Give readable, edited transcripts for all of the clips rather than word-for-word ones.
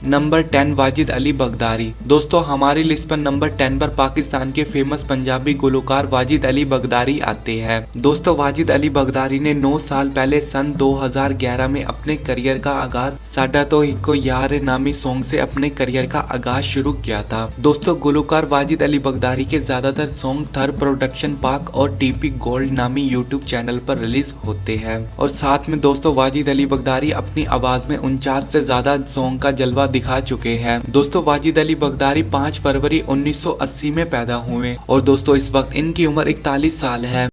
Number 10 Wajid Ali बगदारी। दोस्तों हमारी list पर नंबर 10 पर पाकिस्तान के फेमस पंजाबी गुलकार वाजिद अली बगदारी आते हैं। दोस्तों वाजिद अली बगदारी ने 9 साल पहले सन 2011 में अपने करियर का आगाज साडा तो इको यार नामी सॉन्ग से अपने करियर का आगाज शुरू किया था। दोस्तों गुलकार वाजिद अली बगदारी के ज्यादातर सॉन्ग थर प्रोडक्शन पाक और टीपी गोल्ड नामी यूट्यूब चैनल पर रिलीज होते हैं और साथ में दोस्तों वाजिद अली बगदारी अपनी आवाज में 49 से ज्यादा सॉन्ग का जलवा दिखा चुके हैं। दोस्तों वाजिद अली बगदारी 5 फरवरी 1980 में पैदा हुए और दोस्तों इस वक्त इनकी उम्र 41 साल है।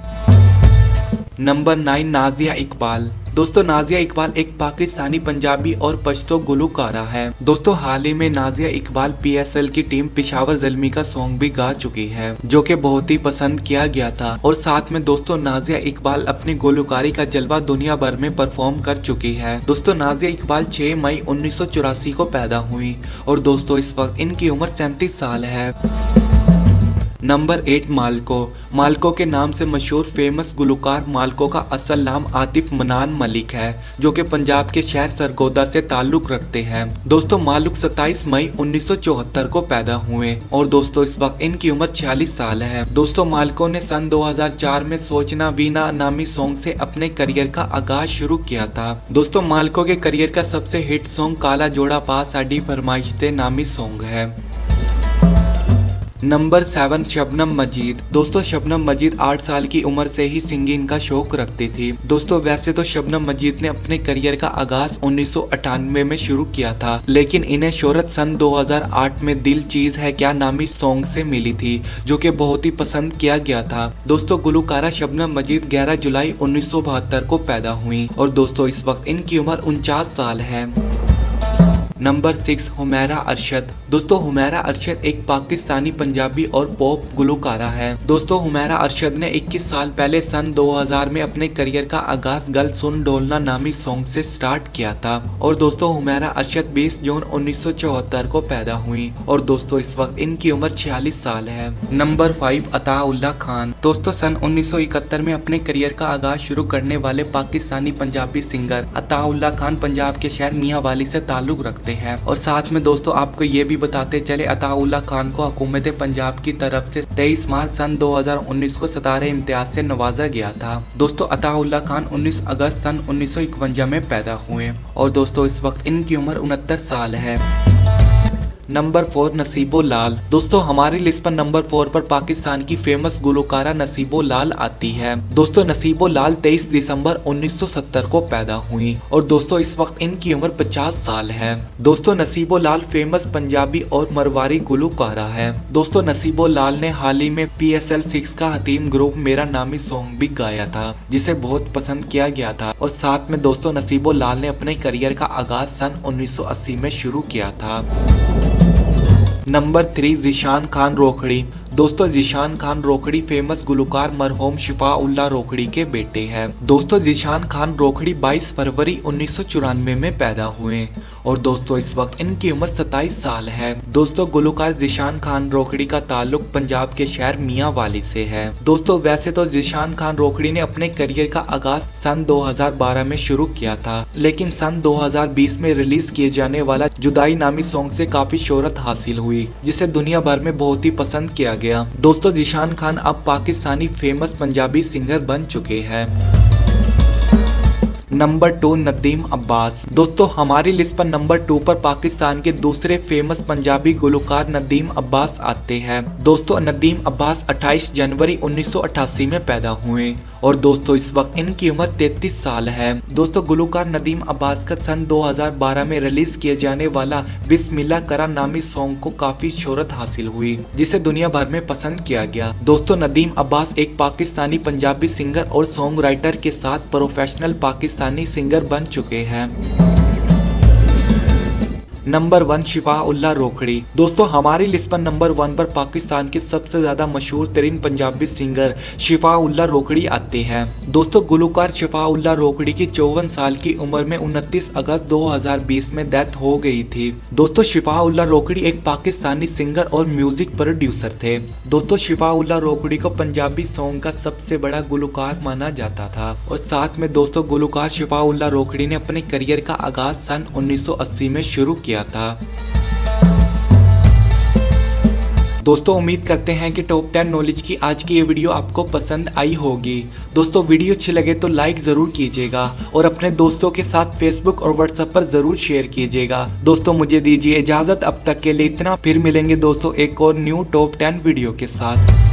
नंबर 9 नाजिया इकबाल। दोस्तों नाजिया इकबाल एक पाकिस्तानी पंजाबी और पश्तो गुलकारा है। दोस्तों हाल ही में नाजिया इकबाल PSL की टीम पेशावर ज़ल्मी का सॉन्ग भी गा चुकी है जो कि बहुत ही पसंद किया गया था और साथ में दोस्तों नाजिया इकबाल अपनी गुलकारी का जलवा दुनिया भर में परफॉर्म कर चुकी है। दोस्तों नाजिया इकबाल 6 मई 1984 को पैदा हुई और दोस्तों इस वक्त इनकी उम्र 37 साल है। नंबर 8 मालको। मालको के नाम से मशहूर फेमस गुलकार मालको का असल नाम आतिफ मनान मलिक है जो कि पंजाब के शहर सरगोदा से ताल्लुक रखते हैं। दोस्तों मालूक 27 मई 1974 को पैदा हुए और दोस्तों इस वक्त इनकी उम्र 46 साल है। दोस्तों मालको ने सन 2004 में सोचना वीना नामी सॉन्ग से अपने करियर का आगाज शुरू किया था। दोस्तों मालको के करियर का सबसे हिट सॉन्ग काला जोड़ा पा साडी फरमाइश नामी सॉन्ग है। नंबर 7 शबनम मजीद। दोस्तों शबनम मजीद 8 साल की उम्र से ही सिंगिंग का शौक रखती थी। दोस्तों वैसे तो शबनम मजीद ने अपने करियर का आगाज 1998 में शुरू किया था लेकिन इन्हें शोहरत सन 2008 में दिल चीज है क्या नामी सॉन्ग से मिली थी जो कि बहुत ही पसंद किया गया था। दोस्तों गुलकारा शबनम मजीद 11 जुलाई 1972 को पैदा हुई और दोस्तों इस वक्त इनकी उम्र 49 साल है। नंबर 6 हुमैरा अरशद। दोस्तों हुमैरा अरशद एक पाकिस्तानी पंजाबी और पॉप गुलकारा है। दोस्तों हुमैरा अरशद ने 21 साल पहले सन 2000 में अपने करियर का आगाज गल सुन डोलना नामी सॉन्ग से स्टार्ट किया था और दोस्तों हुमैरा अरशद 20 जून 1974 को पैदा हुई और दोस्तों इस वक्त इनकी उम्र 46 साल है। नंबर 5 अताउल्ला खान। दोस्तों सन 1971 में अपने करियर का आगाज शुरू करने वाले पाकिस्तानी पंजाबी सिंगर अताउल्ला खान पंजाब के शहर मियांवाली से ताल्लुक रखते हैं और साथ में दोस्तों आपको ये भी बताते चले अताउल्ला खान को हुकूमत पंजाब की तरफ से 23 मार्च सन 2019 को सितारे इम्तियाज से नवाजा गया था। दोस्तों अताउल्ला खान 19 अगस्त सन 1951 में पैदा हुए और दोस्तों इस वक्त इनकी उम्र 69 साल है। नंबर 4 नसीबो लाल। दोस्तों हमारी लिस्ट पर नंबर 4 पर पाकिस्तान की फेमस गुलकारा नसीबो लाल आती है। दोस्तों नसीबो लाल 23 दिसंबर 1970 को पैदा हुई और दोस्तों इस वक्त इनकी उम्र 50 साल है। दोस्तों नसीबो लाल फेमस पंजाबी और मरवारी गुलकारा है। दोस्तों नसीबो लाल ने हाल ही में PSL 6 का हतीम ग्रुप मेरा नामी सॉन्ग भी गाया था जिसे बहुत पसंद किया गया था और साथ में दोस्तों नसीबो लाल ने अपने करियर का आगाज सन 1980 में शुरू किया था। नंबर 3 ज़ीशान खान रोखड़ी। दोस्तों ज़ीशान खान रोखड़ी फेमस गुलकार मरहूम शिफाउल्लाह रोखड़ी के बेटे हैं। दोस्तों ज़ीशान खान रोखड़ी 22 फरवरी 1994 में पैदा हुए और दोस्तों इस वक्त इनकी उम्र 27 साल है। दोस्तों गुलकार ज़ीशान खान रोखड़ी का ताल्लुक पंजाब के शहर मियांवाली से है। दोस्तों वैसे तो ज़ीशान खान रोखड़ी ने अपने करियर का आगाज सन 2012 में शुरू किया था लेकिन सन 2020 में रिलीज किए जाने वाला जुदाई नामी सॉन्ग से काफी शोहरत हासिल हुई जिसे दुनिया भर में बहुत ही पसंद किया गया। दोस्तों ज़ीशान खान अब पाकिस्तानी फेमस पंजाबी सिंगर बन चुके हैं। नंबर 2 नदीम अब्बास। दोस्तों हमारी लिस्ट पर नंबर 2 पर पाकिस्तान के दूसरे फेमस पंजाबी गुलकार नदीम अब्बास आते हैं। दोस्तों नदीम अब्बास 28 जनवरी 1988 में पैदा हुए और दोस्तों इस वक्त इनकी उम्र 33 साल है। दोस्तों गुलकार नदीम अब्बास का सन 2012 में रिलीज किए जाने वाला बिस्मिल्लाह करा नामी सॉन्ग को काफी शोहरत हासिल हुई जिसे दुनिया भर में पसंद किया गया। दोस्तों नदीम अब्बास एक पाकिस्तानी पंजाबी सिंगर और सॉन्ग राइटर के साथ प्रोफेशनल पाकिस्तानी सिंगर बन चुके हैं। नंबर 1 शिफाउल्लाह रोखड़ी। दोस्तों हमारी लिस्ट पर नंबर 1 पर पाकिस्तान के सबसे ज्यादा मशहूर तरीन पंजाबी सिंगर शिफाउल्लाह रोखड़ी आते हैं। दोस्तों गुलकार शिफाउल्लाह रोखड़ी की 54 साल की उम्र में 29 अगस्त 2020 में डेथ हो गई थी। दोस्तों शिफाउल्लाह रोखड़ी एक पाकिस्तानी सिंगर और म्यूजिक प्रोड्यूसर थे। दोस्तों शिफाउल्लाह रोखड़ी को पंजाबी सॉन्ग का सबसे बड़ा गुलकार माना जाता था और साथ में दोस्तों गुलकार शिफाउल्लाह रोखड़ी ने अपने करियर का आगाज सन 1980 में शुरू किया था। दोस्तों उम्मीद करते हैं कि टॉप 10 नॉलेज की आज की ये वीडियो आपको पसंद आई होगी। दोस्तों वीडियो अच्छी लगे तो लाइक जरूर कीजिएगा और अपने दोस्तों के साथ फेसबुक और व्हाट्सएप पर जरूर शेयर कीजिएगा। दोस्तों मुझे दीजिए इजाजत, अब तक के लिए इतना, फिर मिलेंगे दोस्तों एक और न्यू टॉप 10 वीडियो के साथ।